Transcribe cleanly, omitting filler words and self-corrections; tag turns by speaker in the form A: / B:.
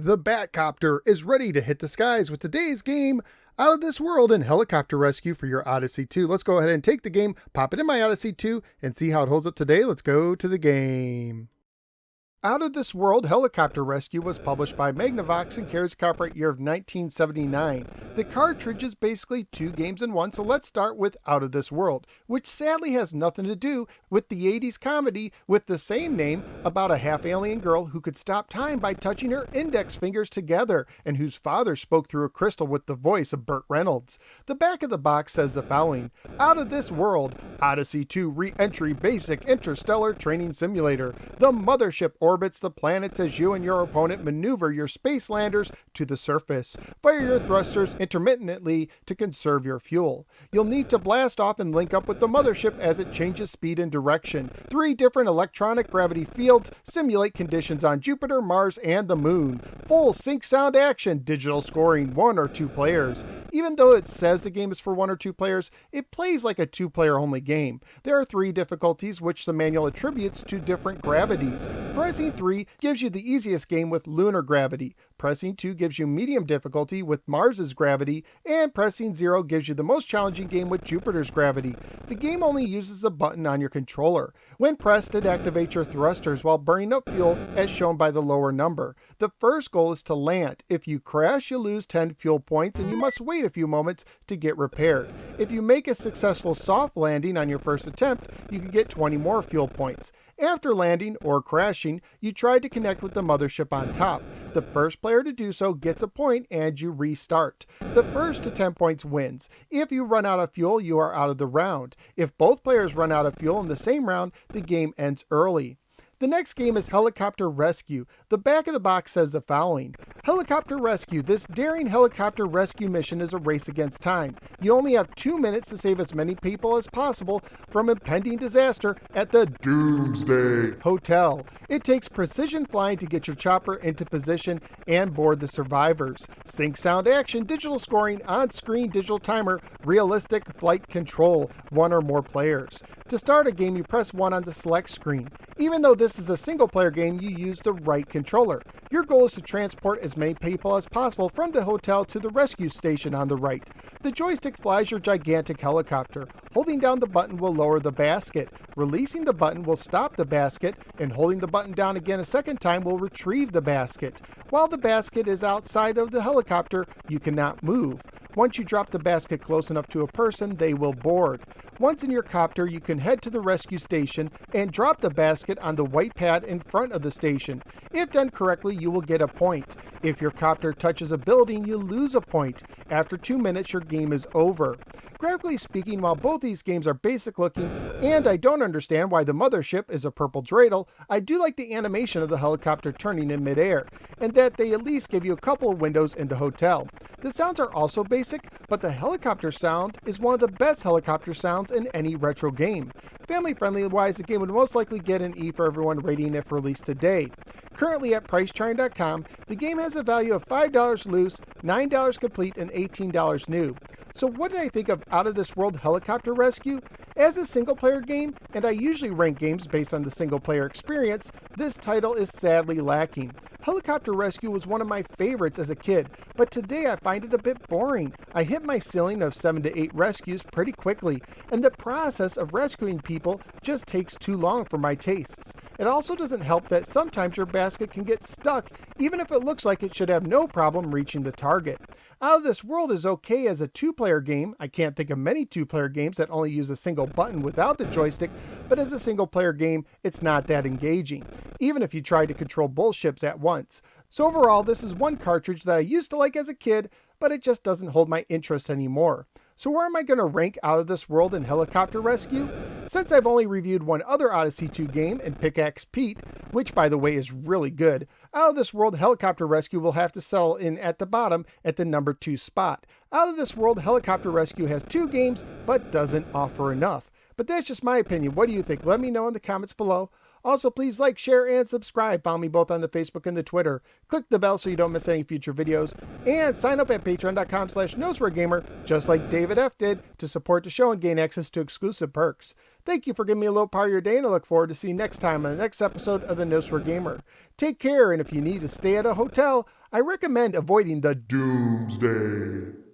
A: The Batcopter is ready to hit the skies with today's game, Out of This World and Helicopter Rescue for your Odyssey 2. Let's go ahead and take the game, pop it in my Odyssey 2, and see how it holds up today. Let's go to the game. Out of This World Helicopter Rescue was published by Magnavox and carries copyright year of 1979. The cartridge is basically two games in one, so let's start with Out of This World, which sadly has nothing to do with the 80s comedy with the same name about a half-alien girl who could stop time by touching her index fingers together and whose father spoke through a crystal with the voice of Burt Reynolds. The back of the box says the following: Out of This World, Odyssey 2 Re-Entry Basic Interstellar Training Simulator. The mothership orbits the planets as you and your opponent maneuver your space landers to the surface. Fire your thrusters intermittently to conserve your fuel. You'll need to blast off and link up with the mothership as it changes speed and direction. 3 different electronic gravity fields simulate conditions on Jupiter, Mars, and the Moon. Full sync sound action, digital scoring, 1 or 2 players. Even though it says the game is for 1 or 2 players, it plays like a 2-player only game. There are 3 difficulties which the manual attributes to different gravities. Pressing 3 gives you the easiest game with lunar gravity. Pressing 2 gives you medium difficulty with Mars's gravity, and pressing 0 gives you the most challenging game with Jupiter's gravity. The game only uses a button on your controller. When pressed, it activates your thrusters while burning up fuel as shown by the lower number. The first goal is to land. If you crash, you lose 10 fuel points and you must wait a few moments to get repaired. If you make a successful soft landing on your first attempt, you can get 20 more fuel points. After landing or crashing, you try to connect with the mothership on top. The first player to do so gets a point and you restart. The first to 10 points wins. If you run out of fuel, you are out of the round. If both players run out of fuel in the same round, the game ends early. The next game is Helicopter Rescue. The back of the box says the following: Helicopter Rescue. This daring helicopter rescue mission is a race against time. You only have 2 minutes to save as many people as possible from impending disaster at the Doomsday Hotel. It takes precision flying to get your chopper into position and board the survivors. Sync sound action, digital scoring, on-screen digital timer, realistic flight control, 1 or more players. To start a game, you press 1 on the select screen. Even though this is a single-player game, you use the right controller. Your goal is to transport as many people as possible from the hotel to the rescue station on the right. The joystick flies your gigantic helicopter. Holding down the button will lower the basket. Releasing the button will stop the basket, and holding the button down again a second time will retrieve the basket. While the basket is outside of the helicopter, you cannot move. Once you drop the basket close enough to a person, they will board. Once in your copter, you can head to the rescue station and drop the basket on the white pad in front of the station. If done correctly, you will get a point. If your copter touches a building, you lose a point. After 2 minutes, your game is over. Graphically speaking, while both these games are basic looking, and I don't understand why the mothership is a purple dreidel, I do like the animation of the helicopter turning in midair, and that they at least give you a couple of windows in the hotel. The sounds are also basic, but the helicopter sound is one of the best helicopter sounds in any retro game. Family friendly wise, the game would most likely get an E for everyone rating if released today. Currently at PriceCharting.com, the game has a value of $5 loose, $9 complete, and $18 new. So what did I think of Out of This World Helicopter Rescue? As a single-player game, and I usually rank games based on the single-player experience, this title is sadly lacking. Helicopter Rescue was one of my favorites as a kid, but today I find it a bit boring. I hit my ceiling of 7 to 8 rescues pretty quickly, and the process of rescuing people just takes too long for my tastes. It also doesn't help that sometimes your basket can get stuck, even if it looks like it should have no problem reaching the target. Out of This World is okay as a 2-player game. I can't think of many 2-player games that only use a single button without the joystick, but as a single-player game, it's not that engaging, even if you try to control both ships at once. So overall, this is one cartridge that I used to like as a kid, but it just doesn't hold my interest anymore. So where am I going to rank Out of This World and Helicopter Rescue? Since I've only reviewed one other Odyssey 2 game, and Pickaxe Pete, which by the way is really good, Out of This World Helicopter Rescue will have to settle in at the bottom at the number 2 spot. Out of This World Helicopter Rescue has 2 games, but doesn't offer enough. But that's just my opinion. What do you think? Let me know in the comments below. Also, please like, share, and subscribe. Follow me both on the Facebook and the Twitter. Click the bell so you don't miss any future videos. And sign up at patreon.com/nosewheregamer, just like David F. did, to support the show and gain access to exclusive perks. Thank you for giving me a little part of your day, and I look forward to seeing you next time on the next episode of the No Swear Gamer. Take care, and if you need to stay at a hotel, I recommend avoiding the Doomsday